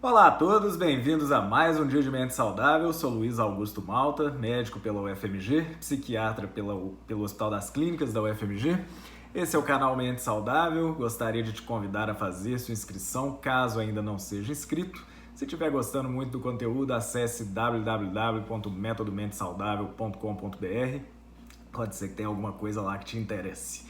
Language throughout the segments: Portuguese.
Olá a todos, bem-vindos a mais um Dia de Mente Saudável. Sou Luiz Augusto Malta, médico pela UFMG, psiquiatra pelo Hospital das Clínicas da UFMG. Esse é o canal Mente Saudável. Gostaria de te convidar a fazer sua inscrição, caso ainda não seja inscrito. Se estiver gostando muito do conteúdo, acesse www.metodomentesaudável.com.br. Pode ser que tenha alguma coisa lá que te interesse.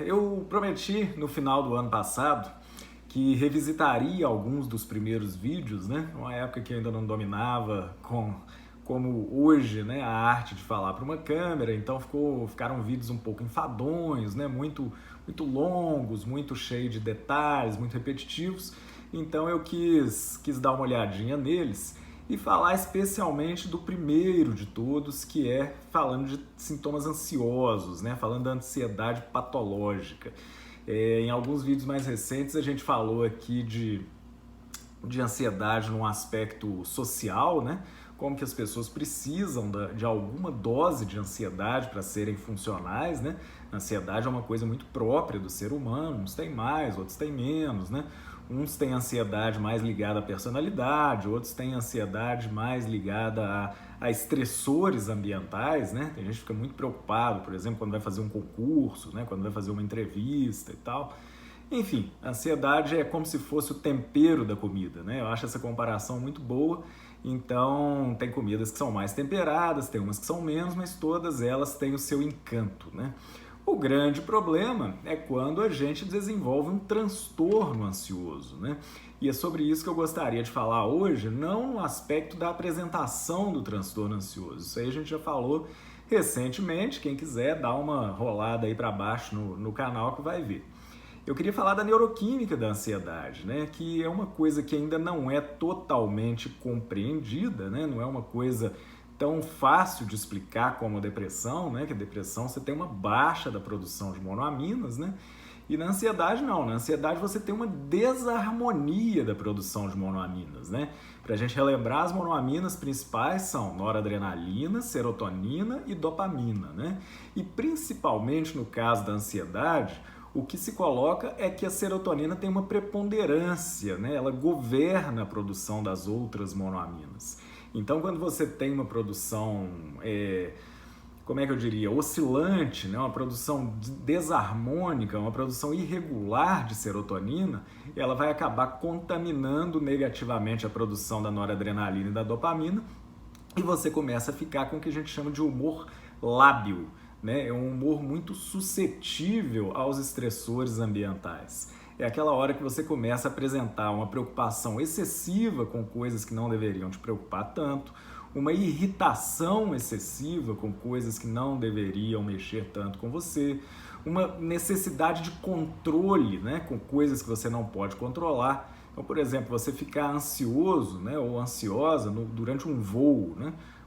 Eu prometi no final do ano passado que revisitaria alguns dos primeiros vídeos, uma época que eu ainda não dominava como hoje, a arte de falar para uma câmera, então ficaram vídeos um pouco enfadonhos, muito longos, muito cheios de detalhes, muito repetitivos, então eu quis dar uma olhadinha neles e falar especialmente do primeiro de todos, que é falando de sintomas ansiosos, falando da ansiedade patológica. Em alguns vídeos mais recentes a gente falou aqui de ansiedade num aspecto social, como que as pessoas precisam de alguma dose de ansiedade para serem funcionais, A ansiedade é uma coisa muito própria do ser humano, uns têm mais, outros têm menos, Uns têm ansiedade mais ligada à personalidade, outros têm ansiedade mais ligada a estressores ambientais, Tem gente que fica muito preocupado, por exemplo, quando vai fazer um concurso, quando vai fazer uma entrevista e tal. Enfim, a ansiedade é como se fosse o tempero da comida, Eu acho essa comparação muito boa. Então, tem comidas que são mais temperadas, tem umas que são menos, mas todas elas têm o seu encanto, O grande problema é quando a gente desenvolve um transtorno ansioso, E é sobre isso que eu gostaria de falar hoje, não no aspecto da apresentação do transtorno ansioso. Isso aí a gente já falou recentemente, quem quiser dá uma rolada aí para baixo no canal que vai ver. Eu queria falar da neuroquímica da ansiedade, que é uma coisa que ainda não é totalmente compreendida, Não é uma coisa tão fácil de explicar como a depressão, Que a depressão você tem uma baixa da produção de monoaminas, E na ansiedade não, na ansiedade você tem uma desarmonia da produção de monoaminas, Para a gente relembrar, as monoaminas principais são noradrenalina, serotonina e dopamina, E principalmente no caso da ansiedade, o que se coloca é que a serotonina tem uma preponderância, Ela governa a produção das outras monoaminas. Então, quando você tem uma produção, oscilante, uma produção desarmônica, uma produção irregular de serotonina, ela vai acabar contaminando negativamente a produção da noradrenalina e da dopamina, e você começa a ficar com o que a gente chama de humor lábil, É um humor muito suscetível aos estressores ambientais. É aquela hora que você começa a apresentar uma preocupação excessiva com coisas que não deveriam te preocupar tanto, uma irritação excessiva com coisas que não deveriam mexer tanto com você, uma necessidade de controle, com coisas que você não pode controlar. Então, por exemplo, você ficar ansioso, ou ansiosa durante um voo,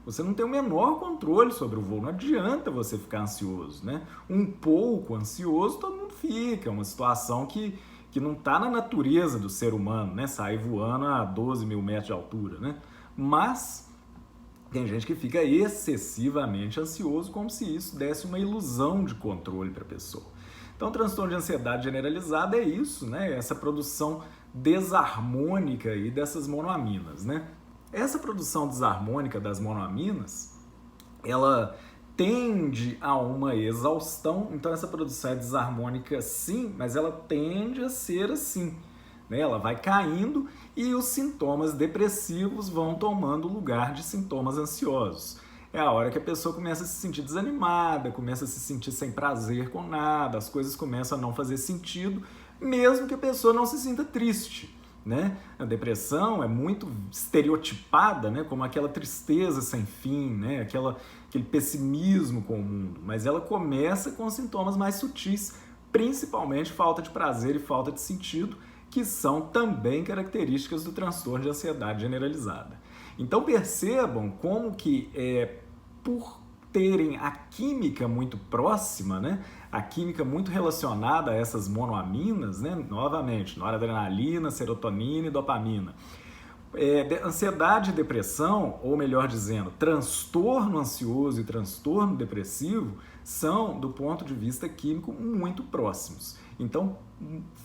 Você não tem o menor controle sobre o voo, não adianta você ficar ansioso, Um pouco ansioso todo mundo fica, é uma situação que não está na natureza do ser humano, sair voando a 12 mil metros de altura, Mas tem gente que fica excessivamente ansioso, como se isso desse uma ilusão de controle para a pessoa. Então, o transtorno de ansiedade generalizada é isso, Essa produção desarmônica aí dessas monoaminas, Essa produção desarmônica das monoaminas, ela tende a uma exaustão, então essa produção é desarmônica sim, mas ela tende a ser assim, Ela vai caindo e os sintomas depressivos vão tomando o lugar de sintomas ansiosos. É a hora que a pessoa começa a se sentir desanimada, começa a se sentir sem prazer com nada, as coisas começam a não fazer sentido, mesmo que a pessoa não se sinta triste. A depressão é muito estereotipada, como aquela tristeza sem fim, aquele pessimismo com o mundo, mas ela começa com sintomas mais sutis, principalmente falta de prazer e falta de sentido, que são também características do transtorno de ansiedade generalizada. Então percebam como que, por terem a química muito próxima, a química muito relacionada a essas monoaminas, novamente, noradrenalina, serotonina e dopamina. Ansiedade e depressão, ou melhor dizendo, transtorno ansioso e transtorno depressivo, são, do ponto de vista químico, muito próximos. Então,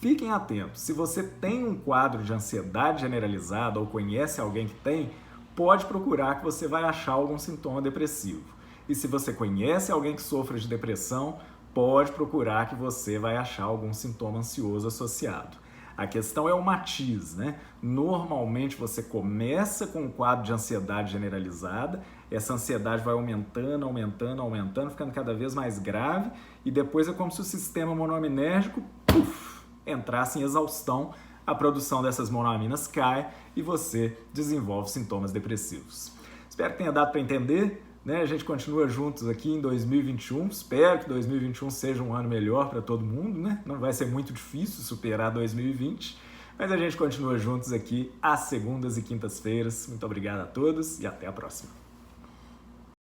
fiquem atentos. Se você tem um quadro de ansiedade generalizada ou conhece alguém que tem, pode procurar que você vai achar algum sintoma depressivo. E se você conhece alguém que sofre de depressão, pode procurar que você vai achar algum sintoma ansioso associado. A questão é o matiz, né? Normalmente você começa com um quadro de ansiedade generalizada, essa ansiedade vai aumentando, aumentando, aumentando, ficando cada vez mais grave, e depois é como se o sistema monoaminérgico entrasse em exaustão, a produção dessas monoaminas cai e você desenvolve sintomas depressivos. Espero que tenha dado para entender. A gente continua juntos aqui em 2021, espero que 2021 seja um ano melhor para todo mundo, né? Não vai ser muito difícil superar 2020, mas a gente continua juntos aqui às segundas e quintas-feiras. Muito obrigado a todos e até a próxima.